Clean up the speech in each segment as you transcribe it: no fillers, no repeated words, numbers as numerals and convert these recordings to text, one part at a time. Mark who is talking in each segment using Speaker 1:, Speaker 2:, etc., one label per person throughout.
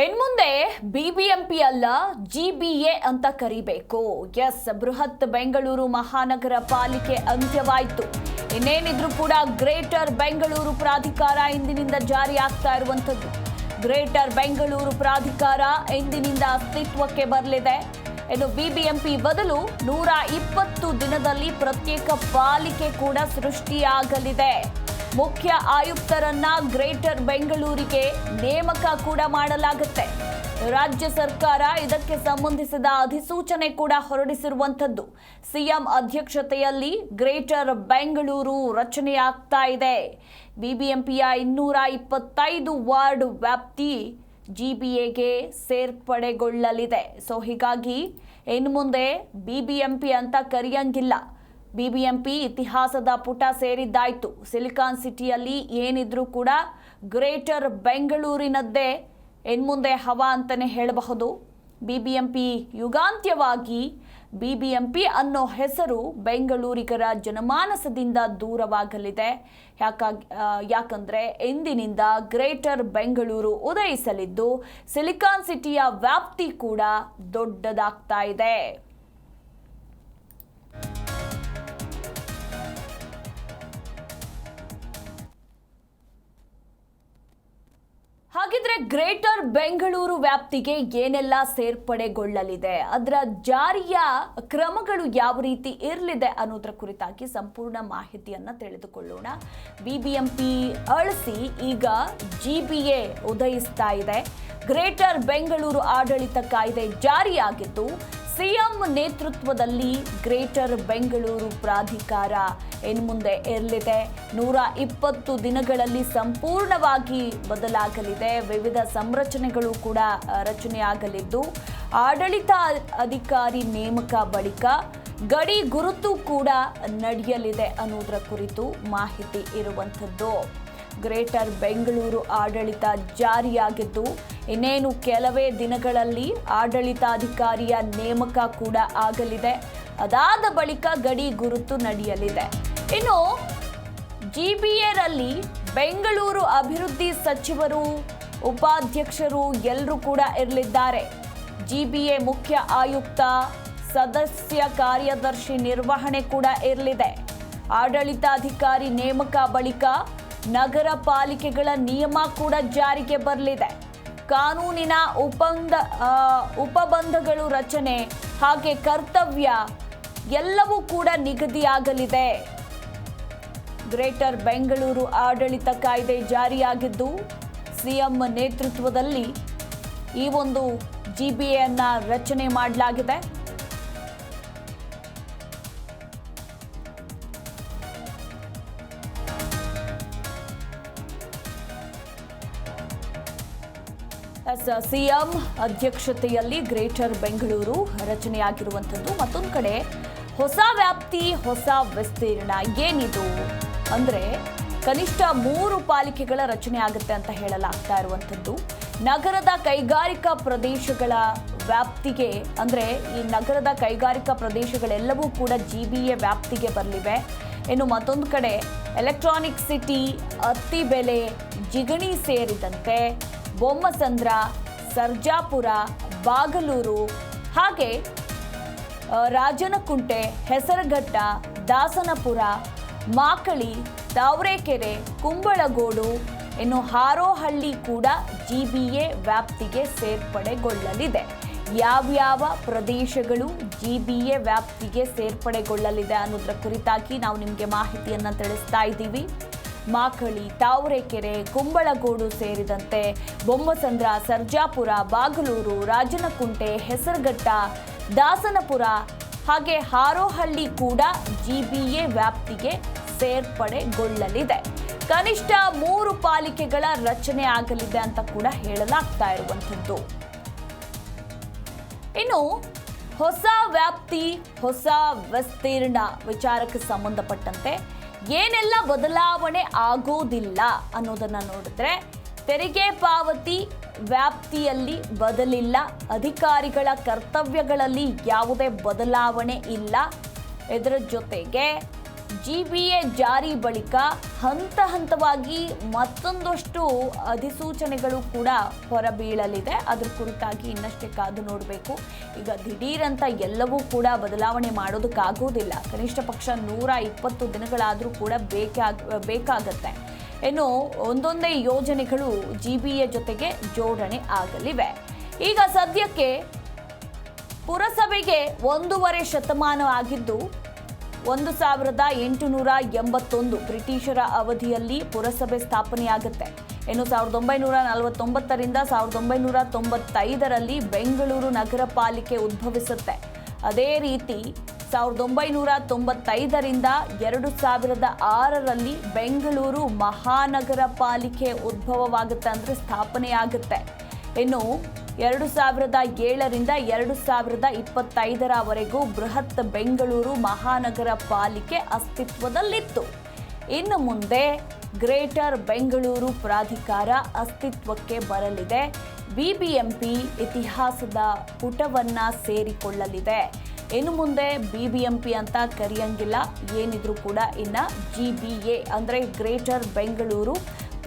Speaker 1: ಇನ್ಮುಂದೆ ಬಿಬಿಎಂಪಿ ಅಲ್ಲ ಜಿಬಿಎ ಅಂತ ಕರಿಬೇಕು. ಎಸ್, ಬೃಹತ್ ಬೆಂಗಳೂರು ಮಹಾನಗರ ಪಾಲಿಕೆ ಅಂತ್ಯವಾಯಿತು. ಇನ್ನೇನಿದ್ರು ಕೂಡ ಗ್ರೇಟರ್ ಬೆಂಗಳೂರು ಪ್ರಾಧಿಕಾರ ಇಂದಿನಿಂದ ಜಾರಿ ಆಗ್ತಾ ಇರುವಂತದ್ದು. ಗ್ರೇಟರ್ ಬೆಂಗಳೂರು ಪ್ರಾಧಿಕಾರ ಇಂದಿನಿಂದ ಅಸ್ತಿತ್ವಕ್ಕೆ ಬರಲಿದೆ. ಇನ್ನು ಬಿಬಿಎಂಪಿ ಬದಲು 120 ದಿನದಲ್ಲಿ ಪ್ರತ್ಯೇಕ ಪಾಲಿಕೆ ಕೂಡ ಸೃಷ್ಟಿಯಾಗಲಿದೆ. ಮುಖ್ಯ ಆಯುಕ್ತರನ್ನ ಗ್ರೇಟರ್ ಬೆಂಗಳೂರಿಗೆ ನೇಮಕ ಕೂಡ ಮಾಡಲಾಗುತ್ತೆ. ರಾಜ್ಯ ಸರ್ಕಾರ ಇದಕ್ಕೆ ಸಂಬಂಧಿಸಿದ ಅಧಿಸೂಚನೆ ಕೂಡ ಹೊರಡಿಸಿರುವಂತದ್ದು. ಸಿಎಂ ಅಧ್ಯಕ್ಷತೆಯಲ್ಲಿ ಗ್ರೇಟರ್ ಬೆಂಗಳೂರು ರಚನೆಯಾಗ್ತಾ ಇದೆ. ಬಿಬಿಎಂಪಿಯ 225 ವಾರ್ಡ್ ವ್ಯಾಪ್ತಿ ಜಿಬಿಎಗೆ ಸೇರ್ಪಡೆಗೊಳ್ಳಲಿದೆ. ಸೊ ಹೀಗಾಗಿ ಇನ್ನು ಮುಂದೆ ಬಿಬಿಎಂಪಿ ಅಂತ ಕರೆಯಂಗಿಲ್ಲ. ಬಿಬಿಎಂಪಿ ಇತಿಹಾಸದ ಪುಟ ಸೇರಿದ್ದಾಯ್ತು. ಸಿಲಿಕಾನ್ ಸಿಟಿಯಲ್ಲಿ ಏನಿದ್ರೂ ಕೂಡ ಗ್ರೇಟರ್ ಬೆಂಗಳೂರಿನದ್ದೇ ಇನ್ಮುಂದೆ ಹವಾ ಅಂತಲೇ ಹೇಳಬಹುದು. ಬಿಬಿಎಂಪಿ ಯುಗಾಂತ್ಯವಾಗಿ ಬಿಬಿಎಂಪಿ ಅನ್ನೋ ಹೆಸರು ಬೆಂಗಳೂರಿಗರ ಜನಮಾನಸದಿಂದ ದೂರವಾಗಲಿದೆ. ಯಾಕಂದ್ರೆ ಇಂದಿನಿಂದ ಗ್ರೇಟರ್ ಬೆಂಗಳೂರು ಉದಯಿಸಲಿದ್ದು ಸಿಲಿಕಾನ್ ಸಿಟಿಯ ವ್ಯಾಪ್ತಿ ಕೂಡ ದೊಡ್ಡದಾಗ್ತಾ ಇದೆ. ಹಾಗಿದ್ರೆ ಗ್ರೇಟರ್ ಬೆಂಗಳೂರು ವ್ಯಾಪ್ತಿಗೆ ಏನೆಲ್ಲ ಸೇರ್ಪಡೆಗೊಳ್ಳಲಿದೆ, ಅದರ ಜಾರಿಯ ಕ್ರಮಗಳು ಯಾವ ರೀತಿ ಇರಲಿದೆ ಅನ್ನೋದರ ಕುರಿತಾಗಿ ಸಂಪೂರ್ಣ ಮಾಹಿತಿಯನ್ನ ತಿಳಿದುಕೊಳ್ಳೋಣ. ಬಿಬಿಎಂಪಿ ಅಳಿಸಿ ಈಗ ಜಿಬಿಎ ಉದಯಿಸ್ತಾ ಇದೆ. ಗ್ರೇಟರ್ ಬೆಂಗಳೂರು ಆಡಳಿತ ಕಾಯ್ದೆ ಜಾರಿಯಾಗಿದ್ದು ಸಿಎಂ ನೇತೃತ್ವದಲ್ಲಿ ಗ್ರೇಟರ್ ಬೆಂಗಳೂರು ಪ್ರಾಧಿಕಾರ ಇನ್ಮುಂದೆ ಇರಲಿದೆ. 120 ದಿನಗಳಲ್ಲಿ ಸಂಪೂರ್ಣವಾಗಿ ಬದಲಾಗಲಿದೆ. ವಿವಿಧ ಸಂರಚನೆಗಳು ಕೂಡ ರಚನೆಯಾಗಲಿದ್ದು ಆಡಳಿತ ಅಧಿಕಾರಿ ನೇಮಕ ಬಳಿಕ ಗಡಿ ಗುರುತು ಕೂಡ ನಡೆಯಲಿದೆ ಅನ್ನೋದರ ಕುರಿತು ಮಾಹಿತಿ ಇರುವಂಥದ್ದು. ಗ್ರೇಟರ್ ಬೆಂಗಳೂರು ಆಡಳಿತ ಜಾರಿಯಾಗಿದ್ದು ಇನ್ನೇನು ಕೆಲವೇ ದಿನಗಳಲ್ಲಿ ಆಡಳಿತಾಧಿಕಾರಿಯ ನೇಮಕ ಕೂಡ ಆಗಲಿದೆ. ಅದಾದ ಬಳಿಕ ಗಡಿ ಗುರುತು ನಡೆಯಲಿದೆ. ಇನ್ನು ಜಿಬಿಎರಲ್ಲಿ ಬೆಂಗಳೂರು ಅಭಿವೃದ್ಧಿ ಸಚಿವರು, ಉಪಾಧ್ಯಕ್ಷರು ಎಲ್ಲರೂ ಕೂಡ ಇರಲಿದ್ದಾರೆ. ಜಿಬಿಎ ಮುಖ್ಯ ಆಯುಕ್ತ, ಸದಸ್ಯ ಕಾರ್ಯದರ್ಶಿ ನಿರ್ವಹಣೆ ಕೂಡ ಇರಲಿದೆ. ಆಡಳಿತಾಧಿಕಾರಿ ನೇಮಕ ಬಳಿಕ ನಗರ ಪಾಲಿಕೆಗಳ ನಿಯಮ ಕೂಡ ಜಾರಿಗೆ ಬರಲಿದೆ. ಕಾನೂನಿನ ಉಪಬಂಧಗಳು ರಚನೆ ಹಾಗೆ ಕರ್ತವ್ಯ ಎಲ್ಲವೂ ಕೂಡ ನಿಗದಿಯಾಗಲಿದೆ. ಗ್ರೇಟರ್ ಬೆಂಗಳೂರು ಆಡಳಿತ ಕಾಯ್ದೆ ಜಾರಿಯಾಗಿದ್ದು ಸಿಎಂ ನೇತೃತ್ವದಲ್ಲಿ ಈ ಒಂದು ಜಿಬಿಎನ್ನ ರಚನೆ ಮಾಡಲಾಗಿದೆ. ಸಿಎಂ ಅಧ್ಯಕ್ಷತೆಯಲ್ಲಿ ಗ್ರೇಟರ್ ಬೆಂಗಳೂರು ರಚನೆಯಾಗಿರುವಂಥದ್ದು. ಮತ್ತೊಂದು ಕಡೆ ಹೊಸ ವ್ಯಾಪ್ತಿ, ಹೊಸ ವಿಸ್ತೀರ್ಣ ಏನಿದು ಅಂದ್ರೆ ಕನಿಷ್ಠ 3 ಪಾಲಿಕೆಗಳ ರಚನೆ ಆಗುತ್ತೆ ಅಂತ ಹೇಳಲಾಗ್ತಾ ಇರುವಂಥದ್ದು. ನಗರದ ಕೈಗಾರಿಕಾ ಪ್ರದೇಶಗಳ ವ್ಯಾಪ್ತಿಗೆ ಅಂದ್ರೆ ಈ ನಗರದ ಕೈಗಾರಿಕಾ ಪ್ರದೇಶಗಳೆಲ್ಲವೂ ಕೂಡ ಜಿಬಿಎ ವ್ಯಾಪ್ತಿಗೆ ಬರಲಿವೆ. ಇನ್ನು ಮತ್ತೊಂದು ಕಡೆ ಎಲೆಕ್ಟ್ರಾನಿಕ್ ಸಿಟಿ, ಅತ್ತಿಬೆಲೆ, ಜಿಗಣಿ ಸೇರಿದಂತೆ ಬೊಮ್ಮಸಂದ್ರ, ಸರ್ಜಾಪುರ, ಬಾಗಲೂರು ಹಾಗೆ ರಾಜನಕುಂಟೆ, ಹೆಸರಘಟ್ಟ, ದಾಸನಪುರ, ಮಾಕಳಿ, ತಾವರೆಕೆರೆ, ಕುಂಬಳಗೋಡು, ಇನ್ನು ಹಾರೋಹಳ್ಳಿ ಕೂಡ ಜಿಬಿಎ ವ್ಯಾಪ್ತಿಗೆ ಸೇರ್ಪಡೆಗೊಳ್ಳಲಿದೆ. ಯಾವ್ಯಾವ ಪ್ರದೇಶಗಳು ಜಿಬಿಎ ವ್ಯಾಪ್ತಿಗೆ ಸೇರ್ಪಡೆಗೊಳ್ಳಲಿದೆ ಅನ್ನೋದರ ಕುರಿತಾಗಿ ನಾವು ನಿಮಗೆ ಮಾಹಿತಿಯನ್ನ ತಿಳಿಸ್ತಾ ಇದ್ದೀವಿ. ಮಾಕಳಿ, ತಾವರೆಕೆರೆ, ಕುಂಬಳಗೋಡು ಸೇರಿದಂತೆ ಬೊಮ್ಮಸಂದ್ರ, ಸರ್ಜಾಪುರ, ಬಾಗಲೂರು, ರಾಜನಕುಂಟೆ, ಹೆಸರಘಟ್ಟ, ದಾಸನಪುರ ಹಾಗೆ ಹಾರೋಹಳ್ಳಿ ಕೂಡ ಜಿಬಿಎ ವ್ಯಾಪ್ತಿಗೆ ಸೇರ್ಪಡೆಗೊಳ್ಳಲಿದೆ. ಕನಿಷ್ಠ 3 ಪಾಲಿಕೆಗಳ ರಚನೆ ಆಗಲಿದೆ ಅಂತ ಕೂಡ ಹೇಳಲಾಗ್ತಾ ಇರುವಂಥದ್ದು. ಇನ್ನು ಹೊಸ ವ್ಯಾಪ್ತಿ, ಹೊಸ ವಿಸ್ತೀರ್ಣ ವಿಚಾರಕ್ಕೆ ಸಂಬಂಧಪಟ್ಟಂತೆ ಏನೆಲ್ಲ ಬದಲಾವಣೆ ಆಗೋದಿಲ್ಲ ಅನ್ನೋದನ್ನ ನೋಡಿದ್ರೆ ತೆರಿಗೆ ಪಾವತಿ ವ್ಯಾಪ್ತಿಯಲ್ಲಿ ಬದಲಿಲ್ಲ, ಅಧಿಕಾರಿಗಳ ಕರ್ತವ್ಯಗಳಲ್ಲಿ ಯಾವುದೇ ಬದಲಾವಣೆ ಇಲ್ಲ. ಇದರ ಜೊತೆಗೆ GBA ಜಾರಿ ಬಳಿಕ ಹಂತ ಹಂತವಾಗಿ ಮತ್ತೊಂದಷ್ಟು ಅಧಿಸೂಚನೆಗಳು ಕೂಡ ಹೊರಬೀಳಲಿದೆ. ಅದ್ರ ಕುರಿತಾಗಿ ಇನ್ನಷ್ಟೇ ಕಾದು ನೋಡಬೇಕು. ಈಗ ದಿಢೀರಂತ ಎಲ್ಲವೂ ಕೂಡ ಬದಲಾವಣೆ ಮಾಡೋದಕ್ಕಾಗೋದಿಲ್ಲ. ಕನಿಷ್ಠ ಪಕ್ಷ 120 ದಿನಗಳಾದರೂ ಕೂಡ ಬೇಕಾಗತ್ತೆ. ಇನ್ನು ಒಂದೊಂದೇ ಯೋಜನೆಗಳು GBA ಜೊತೆಗೆ ಜೋಡಣೆ ಆಗಲಿವೆ. ಈಗ ಸದ್ಯಕ್ಕೆ ಪುರಸಭೆಗೆ 1.5 ಶತಮಾನ ಆಗಿದ್ದು 1881 ಬ್ರಿಟಿಷರ ಅವಧಿಯಲ್ಲಿ ಪುರಸಭೆ ಸ್ಥಾಪನೆಯಾಗುತ್ತೆ. ಇನ್ನು 1949ರಿಂದ 1995ರಲ್ಲಿ ಬೆಂಗಳೂರು ನಗರ ಪಾಲಿಕೆ ಉದ್ಭವಿಸುತ್ತೆ. ಅದೇ ರೀತಿ 1995ರಿಂದ 2006ರಲ್ಲಿ ಬೆಂಗಳೂರು ಮಹಾನಗರ ಪಾಲಿಕೆ ಉದ್ಭವವಾಗುತ್ತೆ, ಅಂದರೆ ಸ್ಥಾಪನೆಯಾಗುತ್ತೆ. ಇನ್ನು 2007ರಿಂದ 2025ರವರೆಗೂ ಬೃಹತ್ ಬೆಂಗಳೂರು ಮಹಾನಗರ ಪಾಲಿಕೆ ಅಸ್ತಿತ್ವದಲ್ಲಿತ್ತು. ಇನ್ನು ಮುಂದೆ ಗ್ರೇಟರ್ ಬೆಂಗಳೂರು ಪ್ರಾಧಿಕಾರ ಅಸ್ತಿತ್ವಕ್ಕೆ ಬರಲಿದೆ. BBMP ಇತಿಹಾಸದ ಪುಟವನ್ನ ಸೇರಿಕೊಳ್ಳಲಿದೆ. ಇನ್ನು ಮುಂದೆ BBMP ಅಂತ ಕರೆಯಂಗಿಲ್ಲ, ಏನಿದ್ರು ಕೂಡ ಇನ್ನ GBA ಅಂದರೆ ಗ್ರೇಟರ್ ಬೆಂಗಳೂರು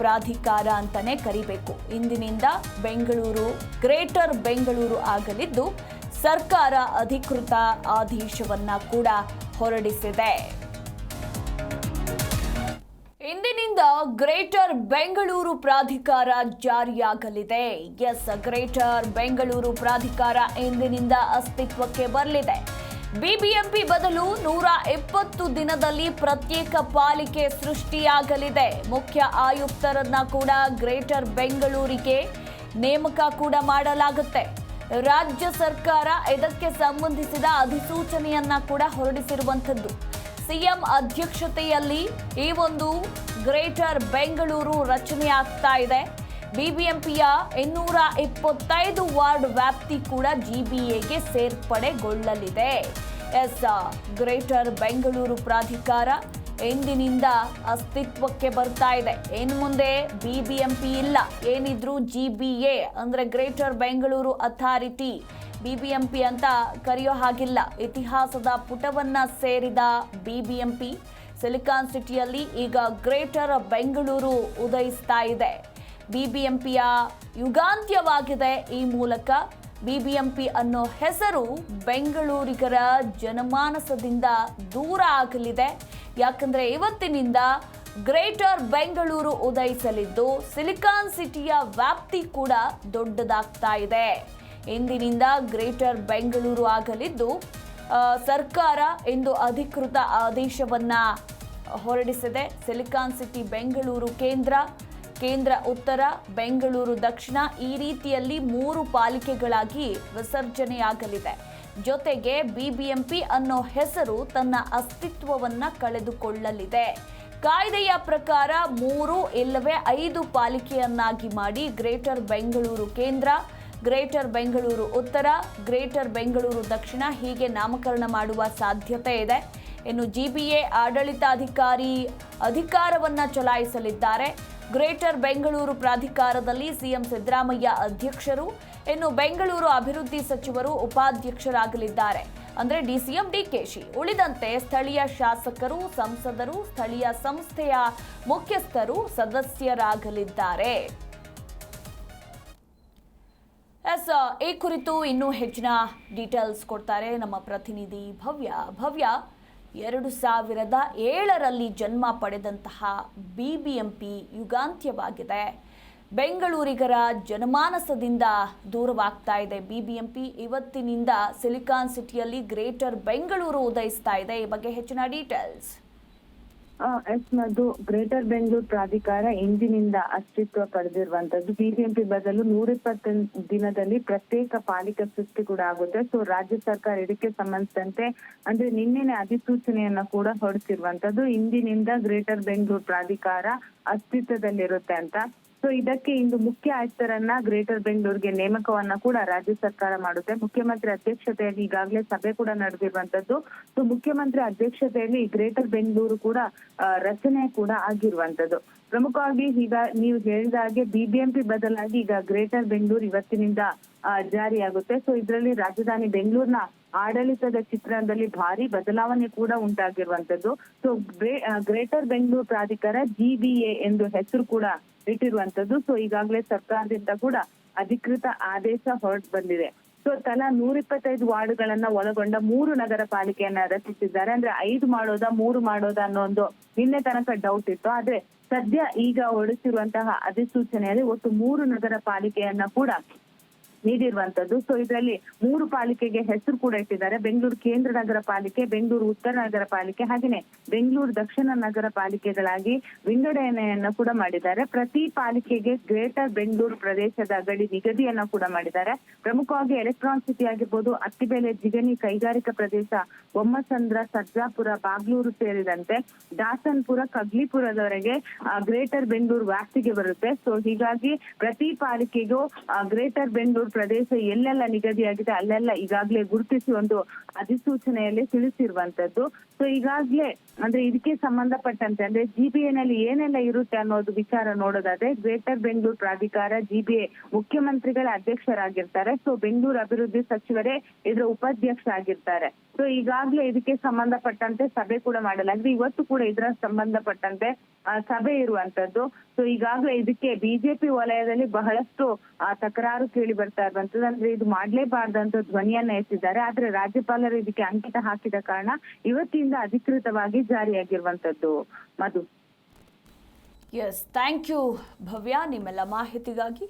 Speaker 1: ಪ್ರಾಧಿಕಾರ ಅಂತಾನೆ ಕರಿಬೇಕು. ಇಂದಿನಿಂದ ಬೆಂಗಳೂರು ಗ್ರೇಟರ್ ಬೆಂಗಳೂರು ಆಗಲಿದ್ದು, ಸರ್ಕಾರ ಅಧಿಕೃತ ಆದೇಶವನ್ನ ಕೂಡ ಹೊರಡಿಸಿದೆ. ಇಂದಿನಿಂದ ಗ್ರೇಟರ್ ಬೆಂಗಳೂರು ಪ್ರಾಧಿಕಾರ ಜಾರಿಯಾಗಲಿದೆ. ಎಸ್, ಗ್ರೇಟರ್ ಬೆಂಗಳೂರು ಪ್ರಾಧಿಕಾರ ಇಂದಿನಿಂದ ಅಸ್ತಿತ್ವಕ್ಕೆ ಬರಲಿದೆ. BBMP ಬದಲು 120 ದಿನದಲ್ಲಿ ಪ್ರತ್ಯೇಕ ಪಾಲಿಕೆ ಸೃಷ್ಟಿಯಾಗಲಿದೆ. ಮುಖ್ಯ ಆಯುಕ್ತರನ್ನ ಕೂಡ ಗ್ರೇಟರ್ ಬೆಂಗಳೂರಿಗೆ ನೇಮಕ ಕೂಡ ಮಾಡಲಾಗುತ್ತೆ. ರಾಜ್ಯ ಸರ್ಕಾರ ಇದಕ್ಕೆ ಸಂಬಂಧಿಸಿದ ಅಧಿಸೂಚನೆಯನ್ನ ಕೂಡ ಹೊರಡಿಸಿರುವಂಥದ್ದು. CM ಅಧ್ಯಕ್ಷತೆಯಲ್ಲಿ ಈ ಒಂದು ಗ್ರೇಟರ್ ಬೆಂಗಳೂರು ರಚನೆ ಆಗ್ತಾ ಇದೆ. BBMPಯ 225 ವಾರ್ಡ್ ವ್ಯಾಪ್ತಿ ಕೂಡ GBAಗೆ ಸೇರ್ಪಡೆಗೊಳ್ಳಲಿದೆ. ಎಸ್, ಗ್ರೇಟರ್ ಬೆಂಗಳೂರು ಪ್ರಾಧಿಕಾರ ಇಂದಿನಿಂದ ಅಸ್ತಿತ್ವಕ್ಕೆ ಬರ್ತಾ ಇದೆ. ಇನ್ನು ಮುಂದೆ BBMP ಇಲ್ಲ, ಏನಿದ್ರು GBA ಅಂದ್ರೆ ಗ್ರೇಟರ್ ಬೆಂಗಳೂರು ಅಥಾರಿಟಿ. BBMP ಅಂತ ಕರೆಯೋ ಹಾಗಿಲ್ಲ. ಇತಿಹಾಸದ ಪುಟವನ್ನ ಸೇರಿದ BBMP ಸಿಲಿಕಾನ್ ಸಿಟಿಯಲ್ಲಿ ಈಗ ಗ್ರೇಟರ್ ಬೆಂಗಳೂರು ಉದಯಿಸ್ತಾ ಇದೆ. BBMPಯ ಯುಗಾಂತ್ಯವಾಗಿದೆ. ಈ ಮೂಲಕ BBMP ಅನ್ನೋ ಹೆಸರು ಬೆಂಗಳೂರಿಗರ ಜನಮಾನಸದಿಂದ ದೂರ ಆಗಲಿದೆ. ಯಾಕಂದ್ರೆ ಇವತ್ತಿನಿಂದ ಗ್ರೇಟರ್ ಬೆಂಗಳೂರು ಉದಯಿಸಲಿದ್ದು, ಸಿಲಿಕಾನ್ ಸಿಟಿಯ ವ್ಯಾಪ್ತಿ ಕೂಡ ದೊಡ್ಡದಾಗ್ತಾ ಇದೆ. ಇಂದಿನಿಂದ ಗ್ರೇಟರ್ ಬೆಂಗಳೂರು ಆಗಲಿದ್ದು, ಸರ್ಕಾರ ಇಂದು ಅಧಿಕೃತ ಆದೇಶವನ್ನ ಹೊರಡಿಸಿದೆ. ಸಿಲಿಕಾನ್ ಸಿಟಿ ಬೆಂಗಳೂರು ಕೇಂದ್ರ ಉತ್ತರ, ಬೆಂಗಳೂರು ದಕ್ಷಿಣ, ಈ ರೀತಿಯಲ್ಲಿ 3 ಪಾಲಿಕೆಗಳಾಗಿ ವಿಸರ್ಜನೆಯಾಗಲಿದೆ. ಜೊತೆಗೆ BBMP ಅನ್ನೋ ಹೆಸರು ತನ್ನ ಅಸ್ತಿತ್ವವನ್ನ ಕಳೆದುಕೊಳ್ಳಲಿದೆ. ಕಾಯ್ದೆಯ ಪ್ರಕಾರ 3 ಇಲ್ಲವೇ 5 ಪಾಲಿಕೆಯನ್ನಾಗಿ ಮಾಡಿ ಗ್ರೇಟರ್ ಬೆಂಗಳೂರು ಕೇಂದ್ರ, ಗ್ರೇಟರ್ ಬೆಂಗಳೂರು ಉತ್ತರ, ಗ್ರೇಟರ್ ಬೆಂಗಳೂರು ದಕ್ಷಿಣ ಹೀಗೆ ನಾಮಕರಣ ಮಾಡುವ ಸಾಧ್ಯತೆ ಇದೆ. ಇನ್ನು GBA ಆಡಳಿತಾಧಿಕಾರಿ ಅಧಿಕಾರವನ್ನ ಚಲಾಯಿಸಲಿದ್ದಾರೆ. ಗ್ರೇಟರ್ ಬೆಂಗಳೂರು ಪ್ರಾಧಿಕಾರದಲ್ಲಿ CM ಸಿದ್ದರಾಮಯ್ಯ ಅಧ್ಯಕ್ಷರು, ಇನ್ನು ಬೆಂಗಳೂರು ಅಭಿವೃದ್ಧಿ ಸಚಿವರು ಉಪಾಧ್ಯಕ್ಷರಾಗಲಿದ್ದಾರೆ. ಅಂದ್ರೆ DCM DKಶಿ. ಉಳಿದಂತೆ ಸ್ಥಳೀಯ ಶಾಸಕರು, ಸಂಸದರು, ಸ್ಥಳೀಯ ಸಂಸ್ಥೆಯ ಮುಖ್ಯಸ್ಥರು ಸದಸ್ಯರಾಗಲಿದ್ದಾರೆ. ಈ ಕುರಿತು ಇನ್ನೂ ಹೆಚ್ಚಿನ ಡೀಟೇಲ್ಸ್ ಕೊಡ್ತಾರೆ ನಮ್ಮ ಪ್ರತಿನಿಧಿ ಭವ್ಯ. 2007ರಲ್ಲಿ ಜನ್ಮ ಪಡೆದಂತಹ BBMP ಯುಗಾಂತ್ಯವಾಗಿದೆ. ಬೆಂಗಳೂರಿಗರ ಜನಮಾನಸದಿಂದ ದೂರವಾಗ್ತಾ ಇದೆ. BBMP ಇವತ್ತಿನಿಂದ ಸಿಲಿಕಾನ್ ಸಿಟಿಯಲ್ಲಿ ಗ್ರೇಟರ್ ಬೆಂಗಳೂರು ಉದಯಿಸ್ತಾ ಇದೆ. ಈ ಬಗ್ಗೆ ಹೆಚ್ಚಿನ ಡೀಟೇಲ್ಸ್.
Speaker 2: ಮಧು, ಗ್ರೇಟರ್ ಬೆಂಗಳೂರು ಪ್ರಾಧಿಕಾರ ಇಂದಿನಿಂದ ಅಸ್ತಿತ್ವ ಪಡೆದಿರುವಂತದ್ದು. BBMP ಬದಲು 120 ದಿನದಲ್ಲಿ ಪ್ರತ್ಯೇಕ ಪಾಲಿಕೆ ಸೃಷ್ಟಿ ಕೂಡ ಆಗುತ್ತೆ. ಸೊ ರಾಜ್ಯ ಸರ್ಕಾರ ಇದಕ್ಕೆ ಸಂಬಂಧಿಸಿದಂತೆ ಅಂದ್ರೆ ನಿನ್ನೆನೆ ಅಧಿಸೂಚನೆಯನ್ನ ಕೂಡ ಹೊರಡಿಸಿರುವಂತದ್ದು. ಇಂದಿನಿಂದ ಗ್ರೇಟರ್ ಬೆಂಗಳೂರು ಪ್ರಾಧಿಕಾರ ಅಸ್ತಿತ್ವದಲ್ಲಿರುತ್ತೆ ಅಂತ. ಸೊ ಇದಕ್ಕೆ ಇಂದು ಮುಖ್ಯ ಆಯುಕ್ತರನ್ನ ಗ್ರೇಟರ್ ಬೆಂಗಳೂರಿಗೆ ನೇಮಕವನ್ನ ಕೂಡ ರಾಜ್ಯ ಸರ್ಕಾರ ಮಾಡುತ್ತೆ. ಮುಖ್ಯಮಂತ್ರಿ ಅಧ್ಯಕ್ಷತೆಯಲ್ಲಿ ಈಗಾಗಲೇ ಸಭೆ ಕೂಡ ನಡೆದಿರುವಂತದ್ದು. ಸೊ ಮುಖ್ಯಮಂತ್ರಿ ಅಧ್ಯಕ್ಷತೆಯಲ್ಲಿ ಗ್ರೇಟರ್ ಬೆಂಗಳೂರು ಕೂಡ ರಚನೆ ಕೂಡ ಆಗಿರುವಂತದ್ದು. ಪ್ರಮುಖವಾಗಿ ಈಗ ನೀವು ಹೇಳಿದ ಹಾಗೆ ಬಿಬಿಎಂಪಿ ಬದಲಾಗಿ ಈಗ ಗ್ರೇಟರ್ ಬೆಂಗಳೂರು ಇವತ್ತಿನಿಂದ ಜಾರಿಯಾಗುತ್ತೆ. ಸೊ ಇದರಲ್ಲಿ ರಾಜಧಾನಿ ಬೆಂಗಳೂರಿನ ಆಡಳಿತದ ಚಿತ್ರಣದಲ್ಲಿ ಭಾರಿ ಬದಲಾವಣೆ ಕೂಡ ಉಂಟಾಗಿರುವಂತದ್ದು. ಸೊ ಗ್ರೇಟರ್ ಬೆಂಗಳೂರು ಪ್ರಾಧಿಕಾರ GBA ಎಂದು ಹೆಸರು ಕೂಡ ಇಟ್ಟಿರುವಂತದ್ದು. ಸೊ ಈಗಾಗಲೇ ಸರ್ಕಾರದಿಂದ ಕೂಡ ಅಧಿಕೃತ ಆದೇಶ ಹೊರಟು ಬಂದಿದೆ. ಸೊ ತಲಾ 125 ವಾರ್ಡ್ಗಳನ್ನ ಒಳಗೊಂಡ 3 ನಗರ ಪಾಲಿಕೆಯನ್ನ ರಚಿಸಿದ್ದಾರೆ. ಅಂದ್ರೆ 5 ಮಾಡೋದಾ 3 ಮಾಡೋದಾ ಅನ್ನೋ ಒಂದು ನಿನ್ನೆ ತನಕ ಡೌಟ್ ಇತ್ತು. ಆದ್ರೆ ಸದ್ಯ ಈಗ ಹೊರಡಿಸಿರುವಂತಹ ಅಧಿಸೂಚನೆಯಲ್ಲಿ ಒಟ್ಟು 3 ನಗರ ಪಾಲಿಕೆಯನ್ನ ಕೂಡ ನೀಡಿರುವಂತದ್ದು. ಸೊ ಇದರಲ್ಲಿ 3 ಪಾಲಿಕೆಗೆ ಹೆಸರು ಕೂಡ ಇಟ್ಟಿದ್ದಾರೆ. ಬೆಂಗಳೂರು ಕೇಂದ್ರ ನಗರ ಪಾಲಿಕೆ, ಬೆಂಗಳೂರು ಉತ್ತರ ನಗರ ಪಾಲಿಕೆ, ಹಾಗೇನೆ ಬೆಂಗಳೂರು ದಕ್ಷಿಣ ನಗರ ಪಾಲಿಕೆಗಳಾಗಿ ವಿಂಗಡಣೆಯನ್ನ ಕೂಡ ಮಾಡಿದ್ದಾರೆ. ಪ್ರತಿ ಪಾಲಿಕೆಗೆ ಗ್ರೇಟರ್ ಬೆಂಗಳೂರು ಪ್ರದೇಶದ ಗಡಿ ನಿಗದಿಯನ್ನ ಕೂಡ ಮಾಡಿದ್ದಾರೆ. ಪ್ರಮುಖವಾಗಿ ಎಲೆಕ್ಟ್ರಾನ್ ಸಿಟಿ ಆಗಿರ್ಬೋದು, ಅತ್ತಿಬೆಲೆ, ಜಿಗಣಿ ಕೈಗಾರಿಕಾ ಪ್ರದೇಶ, ಬೊಮ್ಮಸಂದ್ರ, ಸರ್ಜಾಪುರ, ಬಾಗ್ಲೂರು ಸೇರಿದಂತೆ ದಾಸನ್ಪುರ, ಕಗ್ಲಿಪುರದವರೆಗೆ ಗ್ರೇಟರ್ ಬೆಂಗಳೂರು ವ್ಯಾಪ್ತಿಗೆ ಬರುತ್ತೆ. ಸೊ ಹೀಗಾಗಿ ಪ್ರತಿ ಪಾಲಿಕೆಗೂ ಗ್ರೇಟರ್ ಬೆಂಗಳೂರು ಪ್ರದೇಶ ಎಲ್ಲೆಲ್ಲ ನಿಗದಿಯಾಗಿದೆ ಅಲ್ಲೆಲ್ಲ ಈಗಾಗಲೇ ಗುರುತಿಸಿ ಒಂದು ಅಧಿಸೂಚನೆಯಲ್ಲಿ ತಿಳಿಸಿರುವಂತದ್ದು. ಸೊ ಈಗಾಗಲೇ ಅಂದ್ರೆ ಇದಕ್ಕೆ ಸಂಬಂಧಪಟ್ಟಂತೆ ಅಂದ್ರೆ GBA ನಲ್ಲಿ ಏನೆಲ್ಲ ಇರುತ್ತೆ ಅನ್ನೋದು ವಿಚಾರ ನೋಡೋದಾದ್ರೆ, ಗ್ರೇಟರ್ ಬೆಂಗಳೂರು ಪ್ರಾಧಿಕಾರ GBA ಮುಖ್ಯಮಂತ್ರಿಗಳ ಅಧ್ಯಕ್ಷರಾಗಿರ್ತಾರೆ. ಸೊ ಬೆಂಗಳೂರು ಅಭಿವೃದ್ಧಿ ಸಚಿವರೇ ಇದರ ಉಪಾಧ್ಯಕ್ಷ ಆಗಿರ್ತಾರೆ. ಸೊ ಈಗಾಗಲೇ ಇದಕ್ಕೆ ಸಂಬಂಧಪಟ್ಟಂತೆ ಸಭೆ ಕೂಡ ಮಾಡಲಾಗಿದೆ. ಇವತ್ತು ಕೂಡ ಇದರ ಸಂಬಂಧಪಟ್ಟಂತೆ ಸಭೆ ಇರುವಂತದ್ದು. ಸೊ ಈಗಾಗಲೇ ಇದಕ್ಕೆ ಬಿಜೆಪಿ ವಲಯದಲ್ಲಿ ಬಹಳಷ್ಟು ತಕರಾರು ಕೇಳಿ ಬರ್ತಾ ಇರುವಂತದ್ದು. ಅಂದ್ರೆ ಇದು ಮಾಡ್ಲೇಬಾರ್ದಂತ ಧ್ವನಿಯನ್ನ ಎತ್ತಿದ್ದಾರೆ. ಆದ್ರೆ ರಾಜ್ಯಪಾಲರು ಇದಕ್ಕೆ ಅಂಕಿತ ಹಾಕಿದ ಕಾರಣ ಇವತ್ತಿಂದ ಅಧಿಕೃತವಾಗಿ ಜಾರಿಯಾಗಿರುವಂತದ್ದು. ಮಧು.
Speaker 1: ಎಸ್, ಥ್ಯಾಂಕ್ ಯು ಭವ್ಯ ನಿಮ್ಮೆಲ್ಲ ಮಾಹಿತಿಗಾಗಿ.